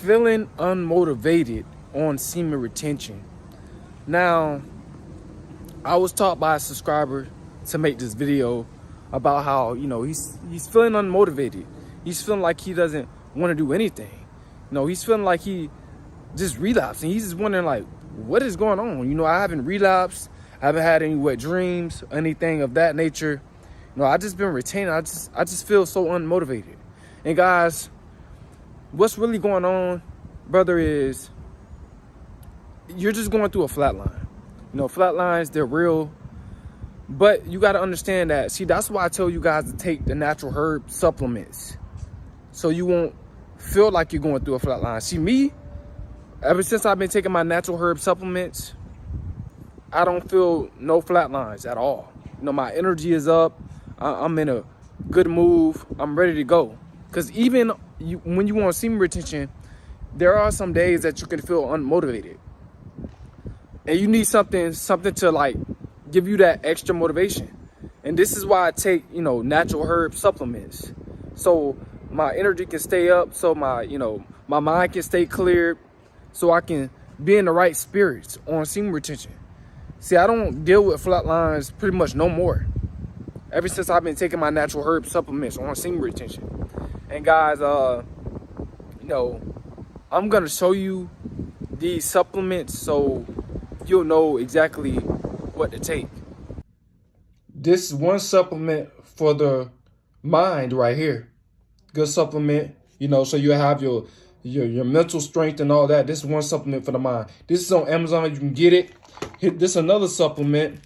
feeling unmotivated on semen retention. Now, I was taught by a subscriber to make this video about how, he's feeling unmotivated. He's feeling like he doesn't want to do anything. He's feeling like he just relapsed, and he's just wondering, like, what is going on? I haven't relapsed. I haven't had any wet dreams, anything of that nature. I just been retaining. I just feel so unmotivated. And guys, what's really going on, brother, is you're just going through a flat line. Flat lines, they're real. But you got to understand that. See, that's why I tell you guys to take the natural herb supplements, so you won't feel like you're going through a flat line. See, me, ever since I've been taking my natural herb supplements, I don't feel no flat lines at all. My energy is up. I'm in a good move. I'm ready to go. Because even when you want semen retention, there are some days that you can feel unmotivated. And you need something to, like, give you that extra motivation. And this is why I take, natural herb supplements. So my energy can stay up, so my mind can stay clear, so I can be in the right spirits on semen retention. See, I don't deal with flat lines pretty much no more, ever since I've been taking my natural herb supplements on semen retention. And guys, I'm gonna show you these supplements so you'll know exactly what to take. This is one supplement for the mind right here. Good supplement, so you have your mental strength and all that. This is one supplement for the mind. This is on Amazon. You can get it. This is another supplement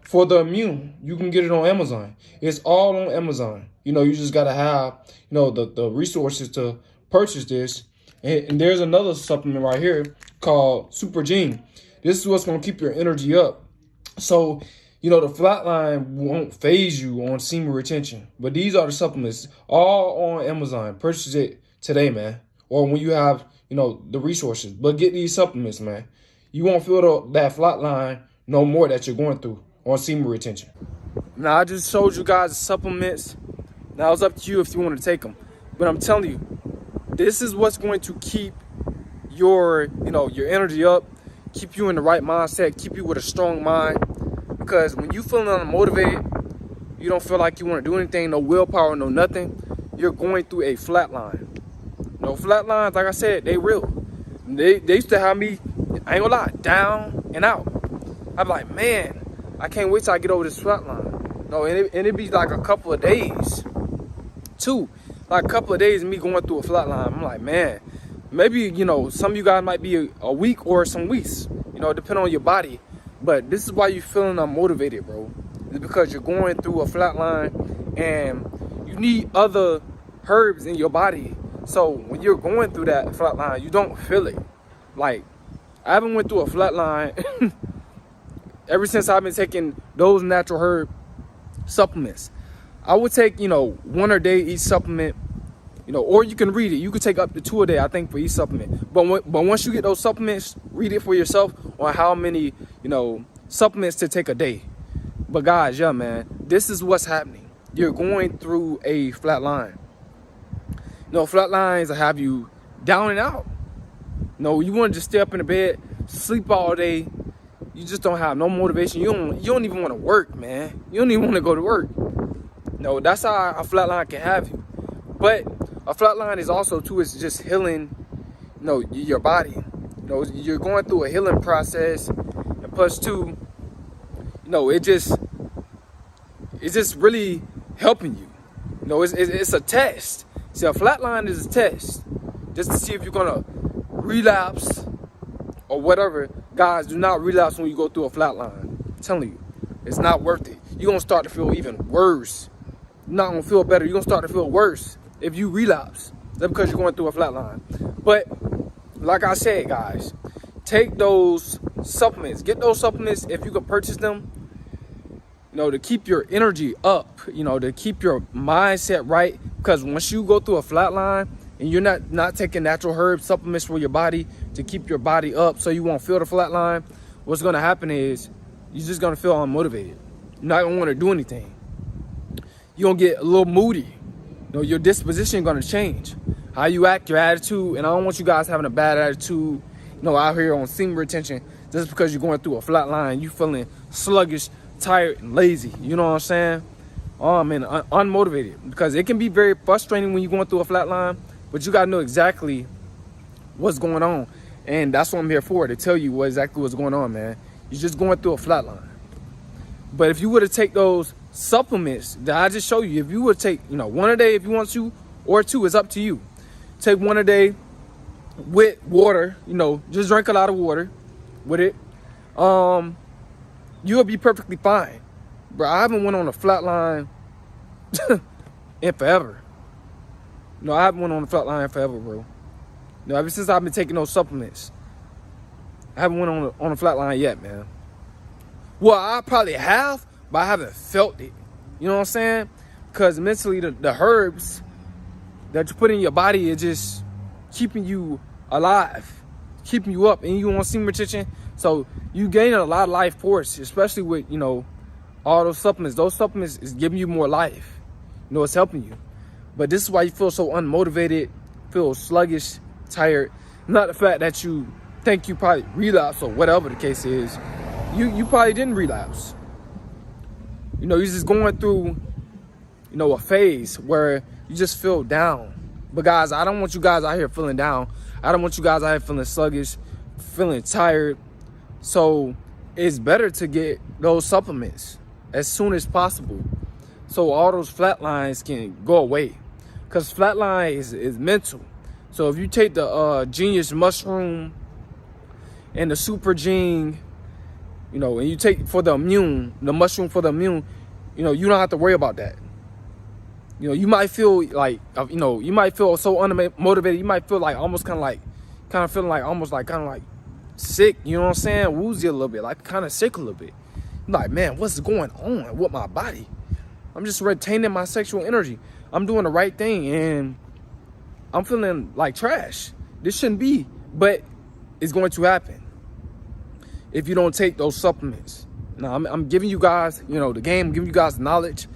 for the immune. You can get it on Amazon. It's all on Amazon. You just got to have, the resources to purchase this. And there's another supplement right here called Super Gene. This is what's going to keep your energy up. So, the flat line won't phase you on semen retention. But these are the supplements, all on Amazon. Purchase it today, man. Or when you have, the resources. But get these supplements, man. You won't feel that flat line no more that you're going through on semen retention. Now, I just showed you guys the supplements. Now, it's up to you if you want to take them. But I'm telling you, this is what's going to keep your energy up, keep you in the right mindset, keep you with a strong mind. Because when you feeling unmotivated, you don't feel like you want to do anything, no willpower, no nothing, you're going through a flat line. Flat lines, like I said, they real. They used to have me, I ain't gonna lie, down and out. I'm like, man, I can't wait till I get over this flat line. And it'd be like a couple of days, like a couple of days of me going through a flat line. I'm like, man, maybe, some of you guys might be a week or some weeks, depending on your body. But this is why you're feeling unmotivated, bro. It's because you're going through a flat line and you need other herbs in your body. So when you're going through that flat line, you don't feel it. Like, I haven't went through a flat line ever since I've been taking those natural herb supplements. I would take, one a day each supplement, or you can read it. You could take up to 2 a day, I think, for each supplement. But once you get those supplements, read it for yourself on how many, supplements to take a day. But guys, yeah, man, this is what's happening. You're going through a flat line. Flat lines will have you down and out. You want to just stay up in the bed, sleep all day. You just don't have no motivation. You don't even want to work, man. You don't even want to go to work. That's how a flat line can have you. But a flat line is also, too, it's just healing, your body. You're going through a healing process. And plus, too, it's just really helping you. It's a test. See, a flat line is a test, just to see if you're gonna relapse or whatever. Guys, do not relapse when you go through a flat line. I'm telling you, it's not worth it. You're gonna start to feel even worse. You're not gonna feel better. You're gonna start to feel worse if you relapse. That's because you're going through a flat line. But like I said, guys, take those supplements. Get those supplements if you can purchase them. To keep your energy up, to keep your mindset right. Because once you go through a flat line and you're not taking natural herb supplements for your body to keep your body up so you won't feel the flat line, what's going to happen is you're just going to feel unmotivated. You're not going to want to do anything. You're going to get a little moody. Your disposition is going to change. how you act, your attitude. And I don't want you guys having a bad attitude, out here on semen retention just because you're going through a flat line. You feeling sluggish, tired, and lazy. You know what I'm saying? And unmotivated, because it can be very frustrating when you're going through a flat line, but you got to know exactly what's going on. And that's what I'm here for, to tell you exactly what's going on, man. You're just going through a flat line. But if you were to take those supplements that I just showed you, if you would take, one a day if you want to, or two, it's up to you. Take one a day with water, just drink a lot of water with it. You'll be perfectly fine. Bro, I haven't went on a flat line in forever. I haven't went on a flat line in forever, bro. Ever since I've been taking those supplements, I haven't went on a flat line yet, man. Well, I probably have, but I haven't felt it. You know what I'm saying? Because mentally, the herbs that you put in your body is just keeping you alive, keeping you up, and you want semen retention. So you gain a lot of life force, especially with, all those supplements. Those supplements is giving you more life. It's helping you. But this is why you feel so unmotivated, feel sluggish, tired. Not the fact that you think you probably relapse or whatever the case is. You probably didn't relapse. You're just going through, a phase where you just feel down. But guys, I don't want you guys out here feeling down. I don't want you guys out here feeling sluggish, feeling tired. So it's better to get those supplements as soon as possible, so all those flat lines can go away. Because flat line is mental. So if you take the Genius mushroom and the super gene, and you take for the immune, the mushroom for the immune, you don't have to worry about that. You might feel like, you might feel so unmotivated. You might feel like almost kind of feeling like sick. You know what I'm saying? Woozy a little bit, like kind of sick a little bit. Like, man, what's going on with my body? I'm just retaining my sexual energy. I'm doing the right thing, and I'm feeling like trash. This shouldn't be, but it's going to happen if you don't take those supplements. Now, I'm giving you guys, the game, I'm giving you guys knowledge,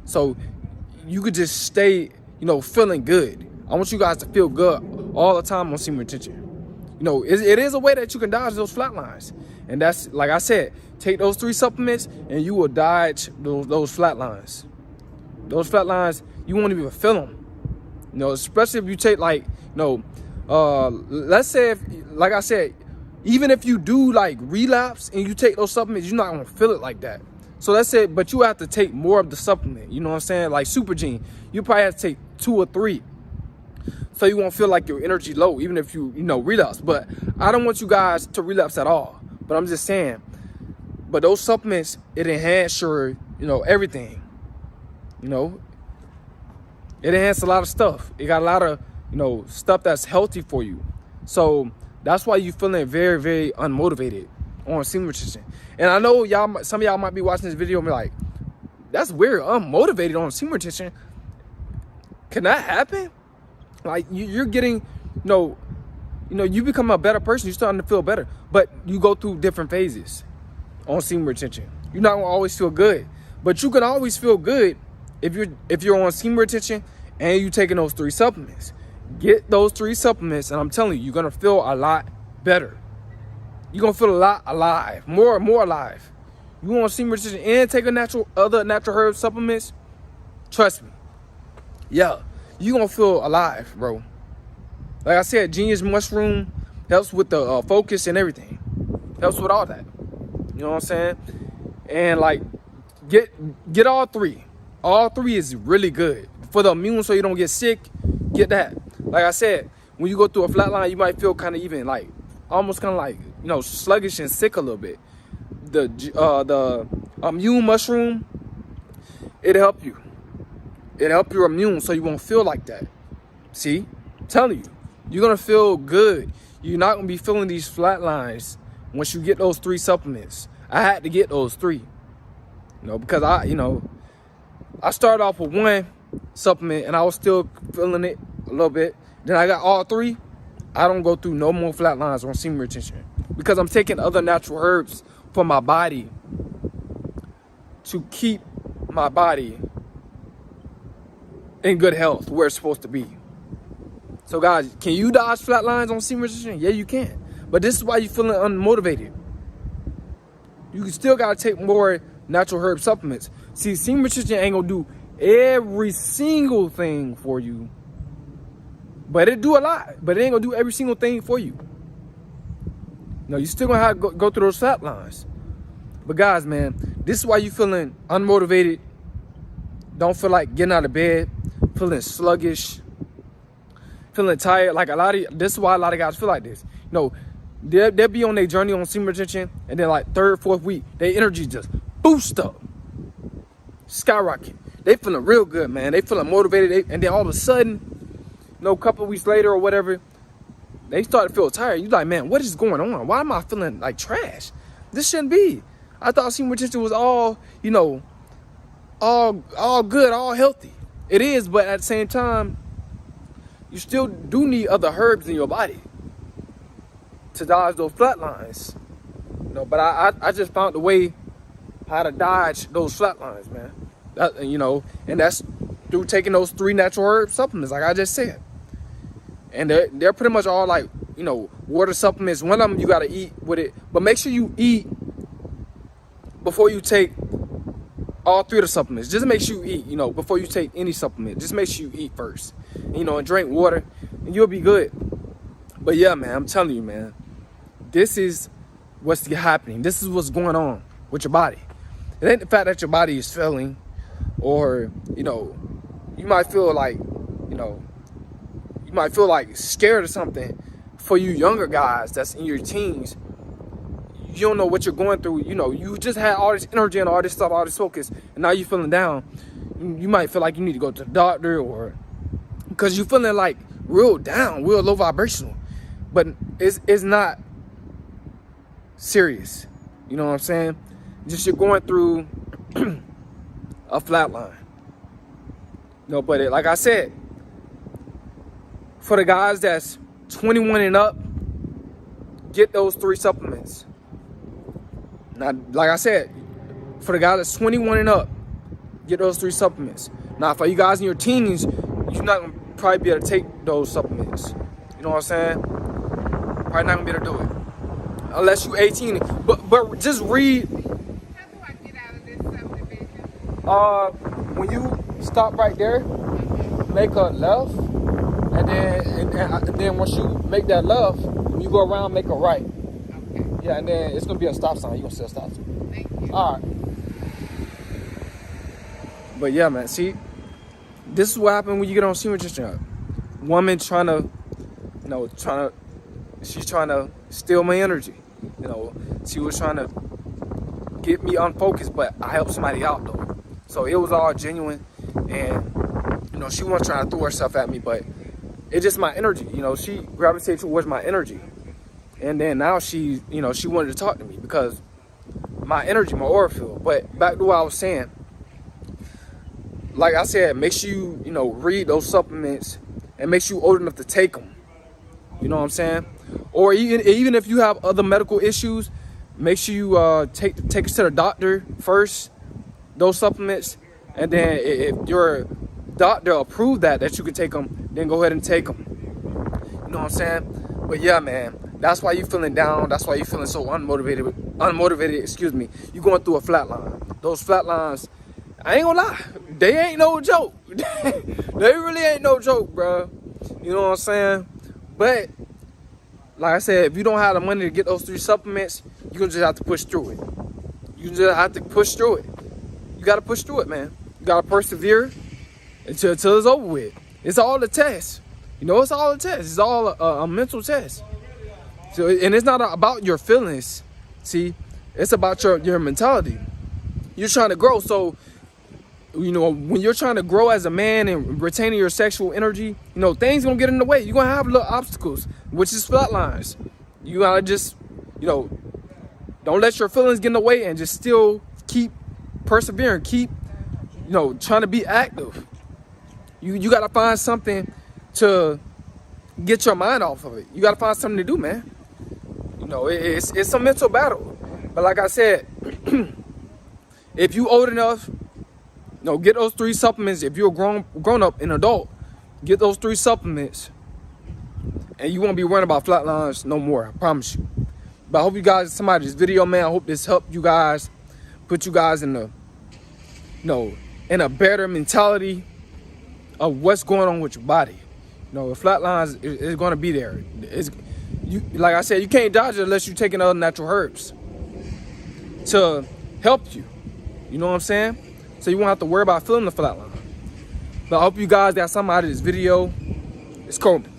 so you could just stay, feeling good. I want you guys to feel good all the time on semen retention. It is a way that you can dodge those flat lines. And that's, like I said, take those 3 supplements and you will dodge those flat lines. Those flat lines, you won't even feel them. Especially if you take let's say, like I said, even if you do relapse and you take those supplements, you're not gonna feel it like that. So that's it, but you have to take more of the supplement. You know what I'm saying? Like Super Gene, you probably have to take 2 or 3. So you won't feel like your energy low, even if you, relapse. But I don't want you guys to relapse at all. But I'm just saying, but those supplements, it enhance your, everything. It enhances a lot of stuff. It got a lot of, stuff that's healthy for you. So that's why you're feeling very, very unmotivated on semen retention. And I know some of y'all might be watching this video and be like, that's weird, unmotivated on semen retention. Can that happen? Like you're getting, you become a better person. You're starting to feel better, but you go through different phases on semen retention. You're not gonna always feel good, but you can always feel good if you're on semen retention and you taking those 3 supplements. Get those 3 supplements, and I'm telling you, you're gonna feel a lot better. You're gonna feel a lot alive, more alive. You want semen retention and take other natural herb supplements? Trust me, yeah. You're going to feel alive, bro. Like I said, Genius mushroom helps with the focus and everything. Helps with all that. You know what I'm saying? And get all 3. All 3 is really good. For the immune, so you don't get sick, get that. Like I said, when you go through a flat line, you might feel kind of even almost kind of sluggish and sick a little bit. The immune mushroom, it'll help you. It'll help your immune so you won't feel like that. See? I'm telling you. You're going to feel good. You're not going to be feeling these flat lines once you get those 3 supplements. I had to get those 3. Because I started off with 1 supplement and I was still feeling it a little bit. Then I got all 3. I don't go through no more flat lines on semen retention. Because I'm taking other natural herbs for my body to keep my body in good health where it's supposed to be. So guys, can you dodge flat lines on semen retention? Yeah, you can. But this is why you're feeling unmotivated. You still gotta take more natural herb supplements. See, semen retention ain't gonna do every single thing for you. But it do a lot. But it ain't gonna do every single thing for you. No, you still gonna have to go through those flat lines. But guys, man, this is why you feeling unmotivated. Don't feel like getting out of bed. Feeling sluggish. Feeling tired. Like this is why a lot of guys feel like this. You know, they'll be on their journey on semen retention, and then like 3rd, 4th week, their energy just boost up. Skyrocket. They feeling real good, man. They feeling motivated. And then all of a sudden, you know, a couple of weeks later or whatever, they start to feel tired. You like, man, what is going on? Why am I feeling like trash? This shouldn't be. I thought semen retention was all, you know, all good, all healthy. It is, but at the same time, you still do need other herbs in your body to dodge those flat lines. You know, but I just found a way how to dodge those flat lines, man. That, you know, and that's through taking those 3 natural herb supplements, like I just said. And they're pretty much all like, you know, water supplements. One of them you gotta eat with it, but make sure you eat before you take all 3 of the supplements. Just make sure you eat, you know, before you take any supplement. Just make sure you eat first, you know, and drink water, and you'll be good. But yeah, man, I'm telling you, man, this is what's happening. This is what's going on with your body. It ain't the fact that your body is failing, or, you know, you might feel like, you know, you might feel like scared or something. For you younger guys that's in your teens, you don't know what you're going through. You know, you just had all this energy and all this stuff, all this focus, and now you're feeling down. You might feel like you need to go to the doctor, or because you're feeling like real down, real low vibrational. But it's not serious. You know what I'm saying? Just you're going through a flat line. No, but like I said, for the guys that's 21 and up, get those 3 supplements. Now, like I said, for the guy that's 21 and up, get those 3 supplements. Now, for you guys in your teens, you're not gonna probably be able to take those supplements. You know what I'm saying? Probably not gonna be able to do it unless you're 18. But just read. How do I get out of this subdivision? When you stop right there, make a left, and then once you make that left, you go around, make a right. Okay. Yeah, and then it's gonna be a stop sign. You're gonna see a stop sign. Thank you. All right. But yeah, man, see, this is what happens when you get on semen retention. Woman trying to, you know, she's trying to steal my energy. You know, she was trying to get me unfocused, but I helped somebody out though. So it was all genuine, and you know, she wasn't trying to throw herself at me, but it's just my energy. You know, she gravitated towards my energy, and then now she, you know, she wanted to talk to me because my energy, my aura field. But back to what I was saying. Like I said, make sure you, you know, read those supplements and make sure you're old enough to take them. You know what I'm saying? Or even if you have other medical issues, make sure you take it to the doctor first, those supplements, and then if your doctor approved that you can take them, then go ahead and take them. You know what I'm saying? But yeah, man, that's why you're feeling down. That's why you're feeling so unmotivated. Excuse me. You're going through a flat line. Those flat lines, I ain't gonna lie, they ain't no joke. They really ain't no joke, bro. You know what I'm saying? But like I said, if you don't have the money to get those 3 supplements, you're gonna just have to push through it. You just have to push through it. You gotta push through it, man. You gotta persevere until it's over with. It's all a test. You know, it's all a test. It's all a mental test. So, and it's not about your feelings. See, it's about your mentality. You're trying to grow, so you know, when you're trying to grow as a man and retaining your sexual energy, you know, things gonna get in the way. You're gonna have little obstacles, which is flat lines. You gotta just, you know, don't let your feelings get in the way and just still keep persevering, keep, you know, trying to be active. You gotta find something to get your mind off of it. You gotta find something to do, man. You know, it's a mental battle. But like I said, if you old enough, get those 3 supplements. If you're a grown up, an adult, get those 3 supplements. and you won't be worrying about flatlines no more. I promise you. But I hope you guys, somebody, this video, man, I hope this helped you guys, put you guys in the, in a better mentality of what's going on with your body. The flatlines is going to be there. Like I said, you can't dodge it unless you're taking other natural herbs to help you. You know what I'm saying? So you won't have to worry about feeling the flatline. But I hope you guys got something out of this video. It's Semen.